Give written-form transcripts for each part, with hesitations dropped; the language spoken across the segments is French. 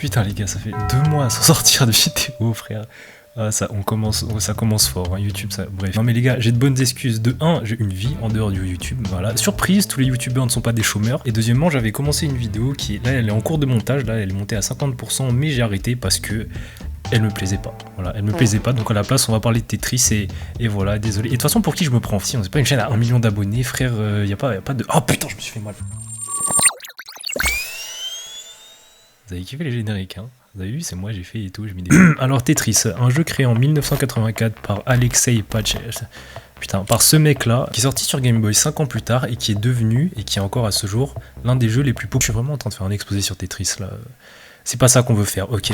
Putain les gars, ça fait 2 mois sans sortir de vidéo, frère. Ah, ça commence fort, hein, YouTube, ça, bref. Non mais les gars, j'ai de bonnes excuses. De 1, j'ai une vie en dehors du YouTube, voilà. Surprise, tous les youtubeurs ne sont pas des chômeurs. Et deuxièmement, j'avais commencé une vidéo qui, là, elle est en cours de montage, là, elle est montée à 50%, mais j'ai arrêté parce que elle me plaisait pas. Voilà, elle me plaisait pas, donc à la place, on va parler de Tetris et voilà, désolé. Et de toute façon, pour qui je me prends? Si on c'est pas une chaîne à 1 million d'abonnés, frère, y a pas de... Oh putain, je me suis fait mal. Vous avez kiffé les génériques, hein? Vous avez vu, c'est moi, j'ai fait et tout, j'ai mis des... Alors Tetris, un jeu créé en 1984 par Alexei Pachev, putain, par ce mec-là, qui est sorti sur Game Boy 5 ans plus tard et qui est devenu, et qui est encore à ce jour, l'un des jeux les plus populaires. Je suis vraiment en train de faire un exposé sur Tetris, là. C'est pas ça qu'on veut faire, ok.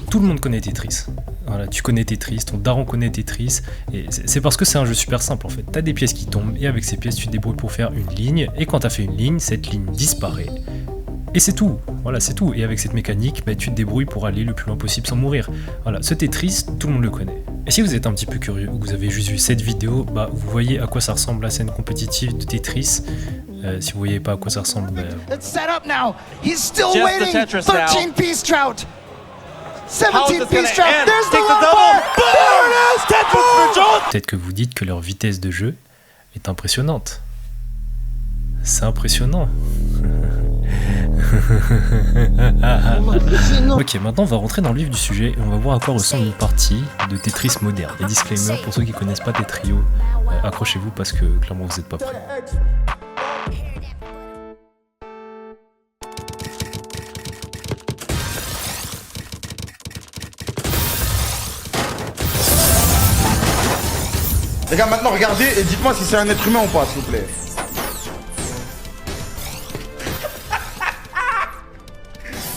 Tout le monde connaît Tetris. Voilà, tu connais Tetris, ton daron connaît Tetris, et c'est parce que c'est un jeu super simple en fait. T'as des pièces qui tombent, et avec ces pièces, tu te débrouilles pour faire une ligne, et quand t'as fait une ligne, cette ligne disparaît. Et c'est tout, voilà, c'est tout. Et avec cette mécanique, bah, tu te débrouilles pour aller le plus loin possible sans mourir. Voilà, ce Tetris, tout le monde le connaît. Et si vous êtes un petit peu curieux, ou que vous avez juste vu cette vidéo, bah, vous voyez à quoi ça ressemble la scène compétitive de Tetris. Si vous voyez pas à quoi ça ressemble, bah, It's set up now. He's still waiting. 13-piece trout. 17-piece trout. There's the double. There it is. Tetris for John. Peut-être que vous dites que leur vitesse de jeu est impressionnante. C'est impressionnant. Ok, maintenant on va rentrer dans le vif du sujet et on va voir à quoi ressemble une partie de Tetris moderne. Et disclaimer, pour ceux qui connaissent pas Tetrio, accrochez-vous parce que clairement vous n'êtes pas prêts. Les gars, maintenant regardez et dites-moi si c'est un être humain ou pas, s'il vous plaît.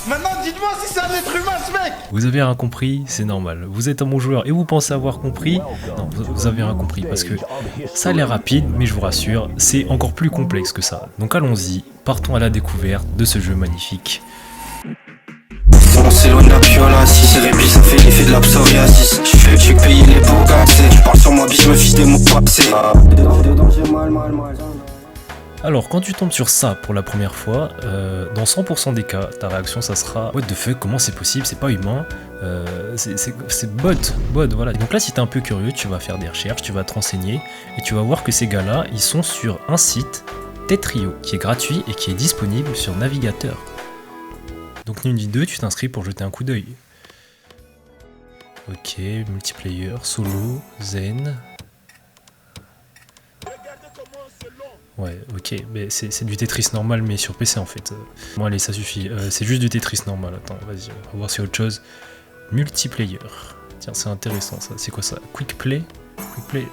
Maintenant, dites-moi si c'est un être humain, ce mec. Vous avez rien compris, c'est normal. Vous êtes un bon joueur et vous pensez avoir compris. Non, vous avez rien compris parce que ça a l'air rapide, mais je vous rassure, c'est encore plus complexe que ça. Donc allons-y, partons à la découverte de ce jeu magnifique. On s'éloigne de la piola, si c'est répli, ça fait l'effet de la psoriasis. J'suis que payer les pots cassés. Tu parles sur moi, biche, me fiche des mots passés. Dedans j'ai mal. Alors, quand tu tombes sur ça pour la première fois, dans 100% des cas, ta réaction ça sera what the fuck, comment c'est possible, c'est pas humain, c'est bot, voilà. Donc là, si t'es un peu curieux, tu vas faire des recherches, tu vas te renseigner et tu vas voir que ces gars-là, ils sont sur un site Tetrio qui est gratuit et qui est disponible sur navigateur. Donc ni une ni deux, tu t'inscris pour jeter un coup d'œil. Ok, multiplayer, solo, zen. Ouais, ok, mais c'est du Tetris normal, mais sur PC en fait. Bon, allez, ça suffit. C'est juste du Tetris normal. Attends, vas-y, on va voir si y a autre chose. Multiplayer. Tiens, c'est intéressant ça. C'est quoi ça? Quick play? Quick play,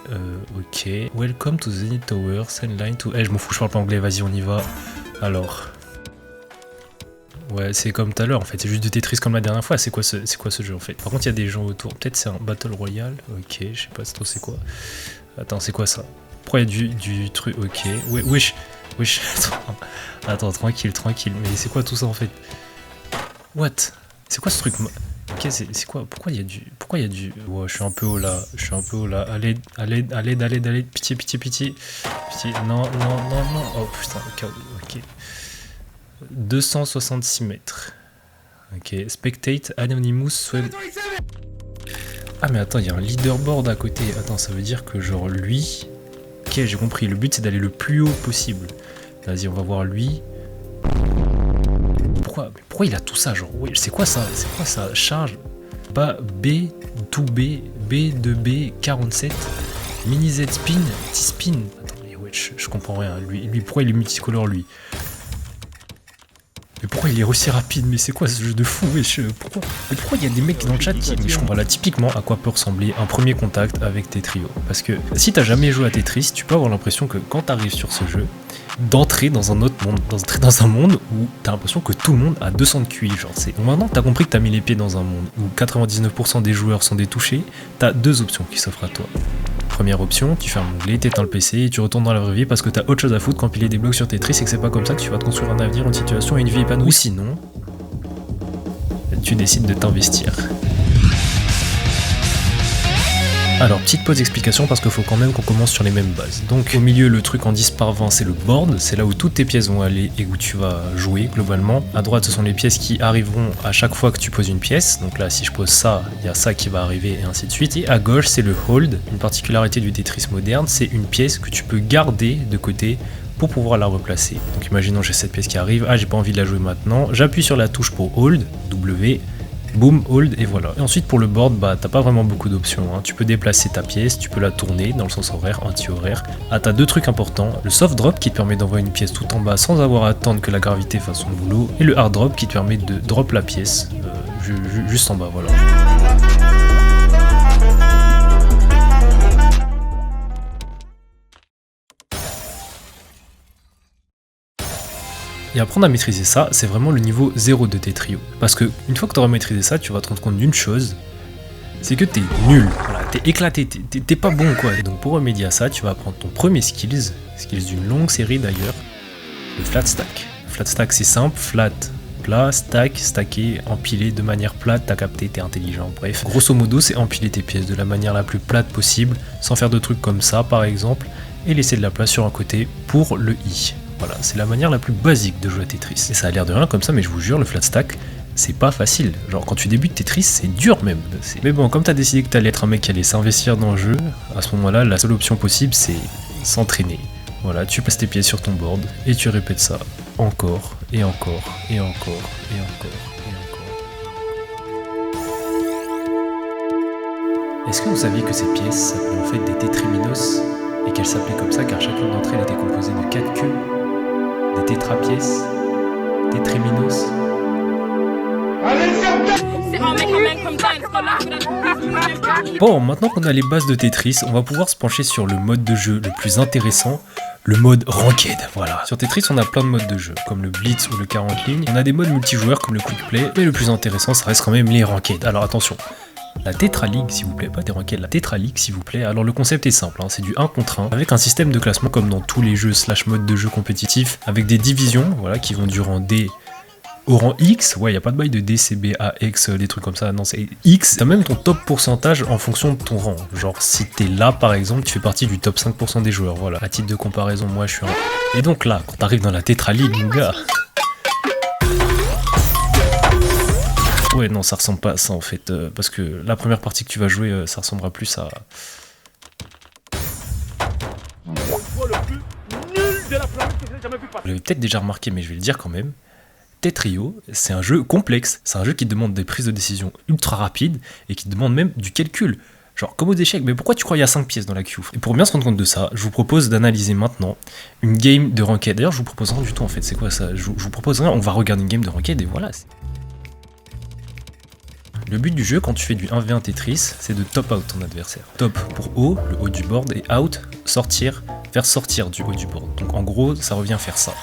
ok. Welcome to Zenith Tower, send line to. Eh, je m'en fous, je parle pas anglais, vas-y, on y va. Alors. Ouais, c'est comme tout à l'heure en fait, c'est juste du Tetris comme la dernière fois. C'est quoi ce jeu en fait? Par contre, il y a des gens autour. Peut-être c'est un Battle Royale. Ok, je sais pas trop c'est quoi. Attends, c'est quoi ça? Pourquoi il y a du truc? Ok, wesh, attends, tranquille, mais c'est quoi tout ça en fait? What? C'est quoi ce truc? Ok, c'est quoi? Pourquoi il y a du... Ouais, je suis un peu haut là, allez, pitié, non, oh putain, ok. 266 mètres. Ok, spectate, Anonymous, Swell... Ah mais attends, il y a un leaderboard à côté, attends, ça veut dire que genre lui... Ok, j'ai compris, le but c'est d'aller le plus haut possible. Vas-y, on va voir lui. Pourquoi il a tout ça, genre, oui, c'est quoi ça? Charge, B, 2B, B2B, 47, mini Z spin, T-spin. Attends, mais ouais, je comprends rien. Lui, pourquoi il est multicolore, lui? Mais pourquoi il est aussi rapide? Mais c'est quoi ce jeu de fou? Pourquoi il y a des mecs dans le chat qui... Mais je comprends là typiquement à quoi peut ressembler un premier contact avec Tetrio. Parce que si t'as jamais joué à Tetris, tu peux avoir l'impression que quand t'arrives sur ce jeu, d'entrer dans un autre monde, dans un monde où t'as l'impression que tout le monde a 200 de QI. Genre, maintenant t'as compris que t'as mis les pieds dans un monde où 99% des joueurs sont des touchés, t'as deux options qui s'offrent à toi. Première option, tu fermes l'onglet, t'éteins le PC et tu retournes dans la vraie vie parce que t'as autre chose à foutre qu'empiler des blocs sur Tetris et que c'est pas comme ça que tu vas te construire un avenir, une situation et une vie épanouie. Ou sinon, tu décides de t'investir. Alors, petite pause explication parce qu'il faut quand même qu'on commence sur les mêmes bases. Donc, au milieu, le truc en 10 par 20, c'est le board. C'est là où toutes tes pièces vont aller et où tu vas jouer globalement. À droite, ce sont les pièces qui arriveront à chaque fois que tu poses une pièce. Donc là, si je pose ça, il y a ça qui va arriver et ainsi de suite. Et à gauche, c'est le hold. Une particularité du Tetris moderne, c'est une pièce que tu peux garder de côté pour pouvoir la replacer. Donc, imaginons j'ai cette pièce qui arrive. Ah, j'ai pas envie de la jouer maintenant. J'appuie sur la touche pour hold, W. Boom, hold et voilà. Et ensuite pour le board, bah t'as pas vraiment beaucoup d'options. Hein. Tu peux déplacer ta pièce, tu peux la tourner dans le sens horaire, anti-horaire. Ah t'as deux trucs importants, le soft drop qui te permet d'envoyer une pièce tout en bas sans avoir à attendre que la gravité fasse son boulot, et le hard drop qui te permet de drop la pièce juste en bas, voilà. Et apprendre à maîtriser ça, c'est vraiment le niveau 0 de tes trios. Parce que une fois que tu auras maîtrisé ça, tu vas te rendre compte d'une chose, c'est que t'es nul, voilà, t'es éclaté, t'es pas bon quoi. Et donc pour remédier à ça, tu vas apprendre ton premier skills d'une longue série d'ailleurs, le flat stack. Flat stack c'est simple, flat, plat, stack, stacké, empilé de manière plate, t'as capté, t'es intelligent, bref. Grosso modo, c'est empiler tes pièces de la manière la plus plate possible, sans faire de trucs comme ça par exemple, et laisser de la place sur un côté pour le i. Voilà, c'est la manière la plus basique de jouer à Tetris. Et ça a l'air de rien comme ça, mais je vous jure, le flat stack, c'est pas facile. Genre, quand tu débutes Tetris, c'est dur même. Mais bon, comme t'as décidé que t'allais être un mec qui allait s'investir dans le jeu, à ce moment-là, la seule option possible, c'est s'entraîner. Voilà, tu passes tes pieds sur ton board, et tu répètes ça encore, et encore, et encore, et encore, et encore. Est-ce que vous saviez que ces pièces s'appelaient en fait des tétriminos, et qu'elles s'appelaient comme ça car chacune d'entre elles était composée de 4 queues, des tétrapièces, tétriminos. Bon, maintenant qu'on a les bases de Tetris, on va pouvoir se pencher sur le mode de jeu le plus intéressant, le mode ranked, voilà. Sur Tetris, on a plein de modes de jeu, comme le Blitz ou le 40 lignes. On a des modes multijoueurs comme le Quick Play, mais le plus intéressant, ça reste quand même les ranked. Alors attention, la Tetra League s'il vous plaît, pas des ranked, la Tetra League s'il vous plaît. Alors le concept est simple, hein, c'est du 1 contre 1, avec un système de classement comme dans tous les jeux / modes de jeu compétitifs, avec des divisions, voilà, qui vont du rang D au rang X, ouais, y a pas de bail de D, C, B, A, X, des trucs comme ça, non, c'est X. T'as même ton top pourcentage en fonction de ton rang. Genre, si t'es là, par exemple, tu fais partie du top 5% des joueurs, voilà. À titre de comparaison, moi, je suis un... Et donc là, quand t'arrives dans la Tetra League, mon gars... Ouais, non, ça ressemble pas à ça, en fait, parce que la première partie que tu vas jouer, ça ressemblera plus à... Vous l'avez peut-être déjà remarqué, mais je vais le dire quand même. Tetrio, c'est un jeu complexe, c'est un jeu qui demande des prises de décision ultra rapides et qui demande même du calcul. Genre comme aux échecs, mais pourquoi tu crois qu'il y a 5 pièces dans la queue? Et pour bien se rendre compte de ça, je vous propose d'analyser maintenant une game de ranked. D'ailleurs je vous propose rien du tout en fait, c'est quoi ça? Je vous propose rien, on va regarder une game de ranked et voilà. Le but du jeu quand tu fais du 1v1 Tetris, c'est de top out ton adversaire. Top pour haut, le haut du board, et out, sortir, faire sortir du haut du board. Donc en gros, ça revient à faire ça.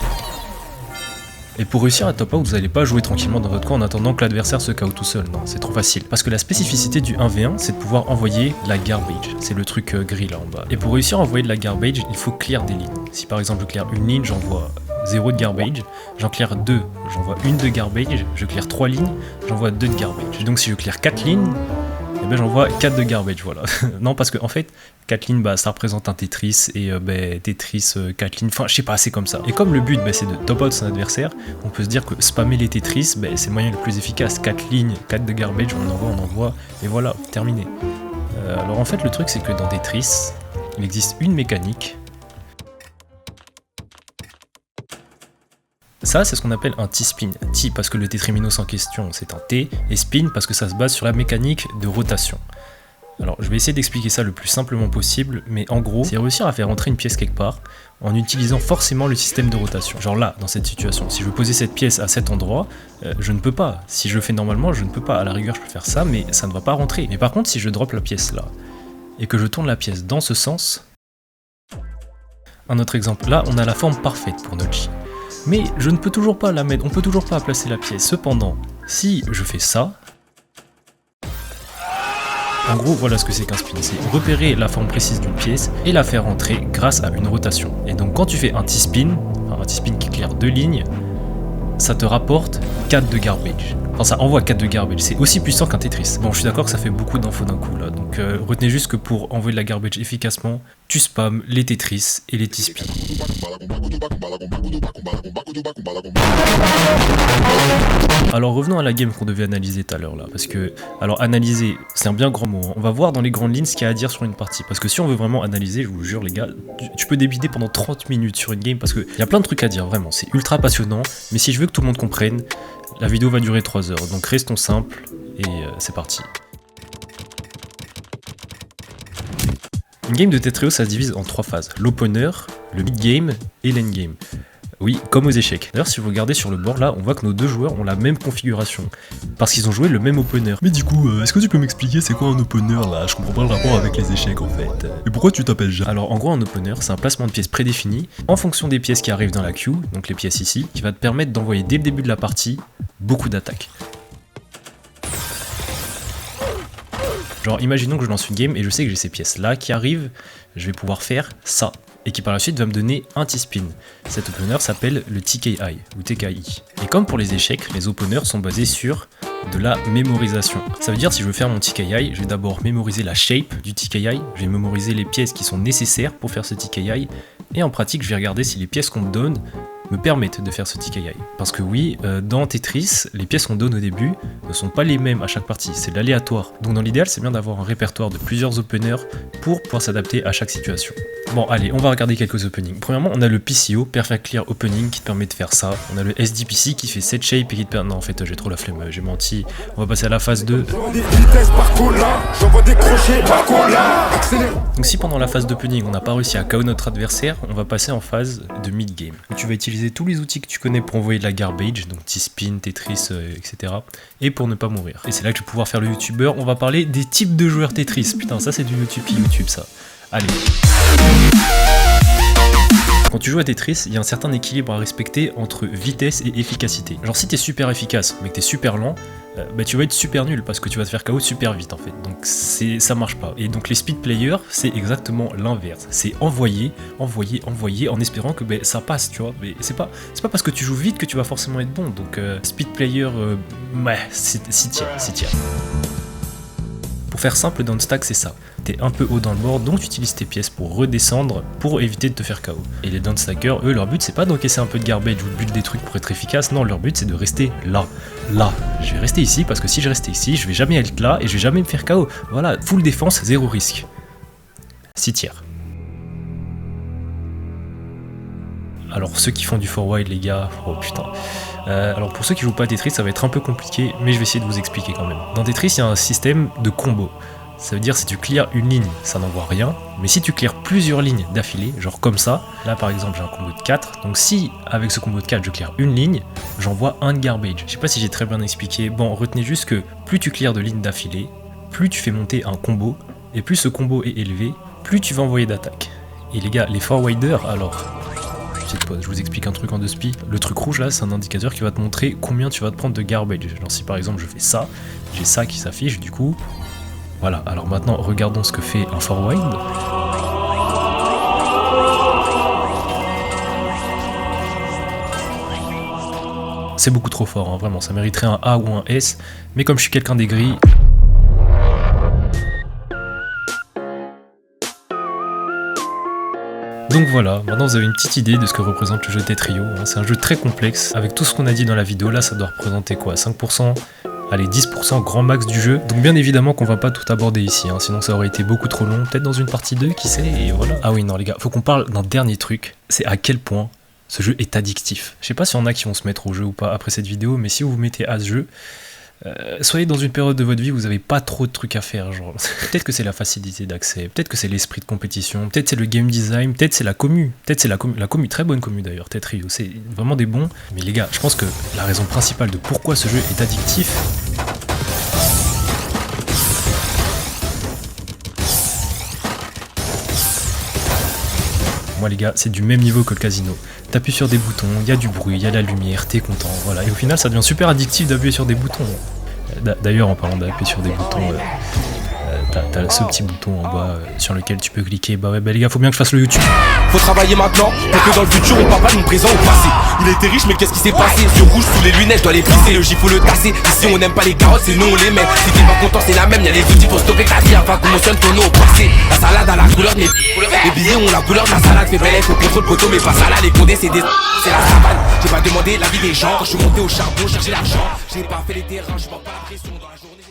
Et pour réussir à top out, vous n'allez pas jouer tranquillement dans votre coin en attendant que l'adversaire se KO tout seul, non, c'est trop facile. Parce que la spécificité du 1v1, c'est de pouvoir envoyer la garbage, c'est le truc gris là en bas. Et pour réussir à envoyer de la garbage, il faut clear des lignes. Si par exemple je clear une ligne, j'envoie 0 de garbage, j'en clear 2, j'envoie 1 de garbage, je clear 3 lignes, j'envoie 2 de garbage. Et donc si je clear 4 lignes, et ben j'envoie 4 de garbage, voilà. Non, parce que en fait, 4 lignes, bah, ça représente un Tetris, et Tetris 4 lignes, enfin je sais pas, c'est comme ça. Et comme le but c'est de top out son adversaire, on peut se dire que spammer les Tetris, c'est le moyen le plus efficace. 4 lignes, 4 de garbage, on envoie, et voilà, terminé. Alors en fait, le truc c'est que dans Tetris, il existe une mécanique. Ça, c'est ce qu'on appelle un T-spin. T parce que le tétriminos en question, c'est un T, et spin parce que ça se base sur la mécanique de rotation. Alors, je vais essayer d'expliquer ça le plus simplement possible, mais en gros, c'est réussir à faire entrer une pièce quelque part en utilisant forcément le système de rotation. Genre là, dans cette situation, si je veux poser cette pièce à cet endroit, je ne peux pas. Si je le fais normalement, je ne peux pas. À la rigueur, je peux faire ça, mais ça ne va pas rentrer. Mais par contre, si je drop la pièce là, et que je tourne la pièce dans ce sens... Un autre exemple, là, on a la forme parfaite pour notre J. Mais je ne peux toujours pas la mettre, on peut toujours pas placer la pièce. Cependant, si je fais ça... En gros, voilà ce que c'est qu'un spin, c'est repérer la forme précise d'une pièce et la faire entrer grâce à une rotation. Et donc quand tu fais un T-spin qui clear 2 lignes, ça te rapporte 4 de garbage. Enfin, ça envoie 4 de garbage, c'est aussi puissant qu'un Tetris. Bon, je suis d'accord que ça fait beaucoup d'infos d'un coup là, donc retenez juste que pour envoyer de la garbage efficacement, tu spams les Tetris et les T-Speed. Alors revenons à la game qu'on devait analyser tout à l'heure là, parce que, alors analyser, c'est un bien grand mot, hein. On va voir dans les grandes lignes ce qu'il y a à dire sur une partie, parce que si on veut vraiment analyser, je vous jure les gars, tu peux débiter pendant 30 minutes sur une game, parce qu'il y a plein de trucs à dire, vraiment, c'est ultra passionnant, mais si je veux que tout le monde comprenne, la vidéo va durer 3 heures, donc restons simples, et c'est parti. Une game de Tetris, ça se divise en 3 phases, l'opener, le mid-game et l'endgame. Oui, comme aux échecs. D'ailleurs, si vous regardez sur le board là, on voit que nos deux joueurs ont la même configuration. Parce qu'ils ont joué le même opener. Mais du coup, est-ce que tu peux m'expliquer c'est quoi un opener là? Je comprends pas le rapport avec les échecs en fait. Et pourquoi tu t'appelles Jacques? Alors en gros, un opener, c'est un placement de pièces prédéfini en fonction des pièces qui arrivent dans la queue, donc les pièces ici, qui va te permettre d'envoyer dès le début de la partie beaucoup d'attaques. Genre, imaginons que je lance une game et je sais que j'ai ces pièces là qui arrivent, je vais pouvoir faire ça. Et qui par la suite va me donner un T-spin. Cet opener s'appelle le TKI ou TKI. Et comme pour les échecs, les openers sont basés sur de la mémorisation. Ça veut dire si je veux faire mon TKI, je vais d'abord mémoriser la shape du TKI, je vais mémoriser les pièces qui sont nécessaires pour faire ce TKI, et en pratique je vais regarder si les pièces qu'on me donne me permettent de faire ce TKI. Parce que oui, dans Tetris, les pièces qu'on donne au début ne sont pas les mêmes à chaque partie, c'est de l'aléatoire. Donc dans l'idéal, c'est bien d'avoir un répertoire de plusieurs openers pour pouvoir s'adapter à chaque situation. Bon allez, on va regarder quelques openings. Premièrement, on a le PCO, Perfect Clear Opening, qui te permet de faire ça. On a le SDPC qui fait cette shape et qui te permet... Non en fait, j'ai trop la flemme, j'ai menti. On va passer à la phase 2. Donc si pendant la phase d'opening, on n'a pas réussi à KO notre adversaire, on va passer en phase de mid-game. Tu vas utiliser tous les outils que tu connais pour envoyer de la garbage, donc T-Spin, Tetris, etc. Et pour ne pas mourir. Et c'est là que je vais pouvoir faire le youtubeur. On va parler des types de joueurs Tetris. Putain, ça c'est du YouTube ça. Allez. Quand tu joues à Tetris, il y a un certain équilibre à respecter entre vitesse et efficacité. Genre si t'es super efficace mais que t'es super lent, bah tu vas être super nul parce que tu vas te faire KO super vite en fait. Donc ça marche pas. Et donc les speed players, c'est exactement l'inverse. C'est envoyer en espérant que ça passe, tu vois. Mais c'est pas parce que tu joues vite que tu vas forcément être bon. Donc speed player, c'est tiers. Pour faire simple, dans le stack, c'est ça. T'es un peu haut dans le board, donc tu utilises tes pièces pour redescendre, pour éviter de te faire KO. Et les downstackers, eux, leur but, c'est pas d'encaisser un peu de garbage ou de build des trucs pour être efficace, non, leur but, c'est de rester là. Je vais rester ici, parce que si je reste ici, je vais jamais être là, et je vais jamais me faire KO. Voilà, full défense, zéro risque. 6 tiers. Alors ceux qui font du 4-wide les gars, oh putain. Alors pour ceux qui jouent pas à Tetris, ça va être un peu compliqué, mais je vais essayer de vous expliquer quand même. Dans Tetris, il y a un système de combo. Ça veut dire si tu clears une ligne, ça n'envoie rien, mais si tu clears plusieurs lignes d'affilée, genre comme ça, là par exemple j'ai un combo de 4, donc si avec ce combo de 4 je clear une ligne, j'envoie un de garbage. Je sais pas si j'ai très bien expliqué, bon retenez juste que plus tu clears de lignes d'affilée, plus tu fais monter un combo, et plus ce combo est élevé, plus tu vas envoyer d'attaque. Et les gars, les 4-widers, alors... Petite pause, je vous explique un truc en 2 spi. Le truc rouge là, c'est un indicateur qui va te montrer combien tu vas te prendre de garbage. Genre si par exemple je fais ça, j'ai ça qui s'affiche, du coup... Voilà, alors maintenant regardons ce que fait un 4-wide. C'est beaucoup trop fort, hein, vraiment, ça mériterait un A ou un S, mais comme je suis quelqu'un d'aigri... Donc voilà, maintenant vous avez une petite idée de ce que représente le jeu Tetrio, hein. C'est un jeu très complexe, avec tout ce qu'on a dit dans la vidéo, là ça doit représenter quoi, 5%, allez 10% grand max du jeu, donc bien évidemment qu'on va pas tout aborder ici, hein, sinon ça aurait été beaucoup trop long, peut-être dans une partie 2, qui sait, et voilà. Ah oui non les gars, faut qu'on parle d'un dernier truc, c'est à quel point ce jeu est addictif. Je sais pas s'il y en a qui vont se mettre au jeu ou pas après cette vidéo, mais si vous vous mettez à ce jeu, soyez dans une période de votre vie où vous avez pas trop de trucs à faire, genre peut-être que c'est la facilité d'accès, peut-être que c'est l'esprit de compétition, peut-être c'est le game design, peut-être c'est la commu, très bonne commu d'ailleurs, Tetrio, c'est vraiment des bons, mais les gars, je pense que la raison principale de pourquoi ce jeu est addictif, moi les gars, c'est du même niveau que le casino. T'appuies sur des boutons, il y a du bruit, il y a la lumière, t'es content, voilà. Et au final, ça devient super addictif d'appuyer sur des boutons. D'ailleurs, en parlant d'appuyer sur des boutons, T'as ce petit bouton en bas sur lequel tu peux cliquer. Bah ouais, bah les gars, faut bien que je fasse le YouTube. Faut travailler maintenant, pour que dans le futur on parle pas de mon présent au passé. Il était riche mais qu'est-ce qui s'est passé? Sur rouge sous les lunettes, je dois les briser, le J faut le tasser. Ici on n'aime pas les carottes, c'est nous on les met. Si t'es pas content c'est la même, y'a les outils pour stopper ta vie avant qu'on mentionne ton nom au passé. La salade à la couleur de mes les billets ont la couleur de la salade. Fait belle, faut contrôle poteau mais pas ça là, les condés c'est des... C'est la savane, j'ai pas demandé l'avis des gens. Quand je suis monté au charbon, chercher l'argent. J'ai pas fait les terrains, je porte pas la pression dans la journée.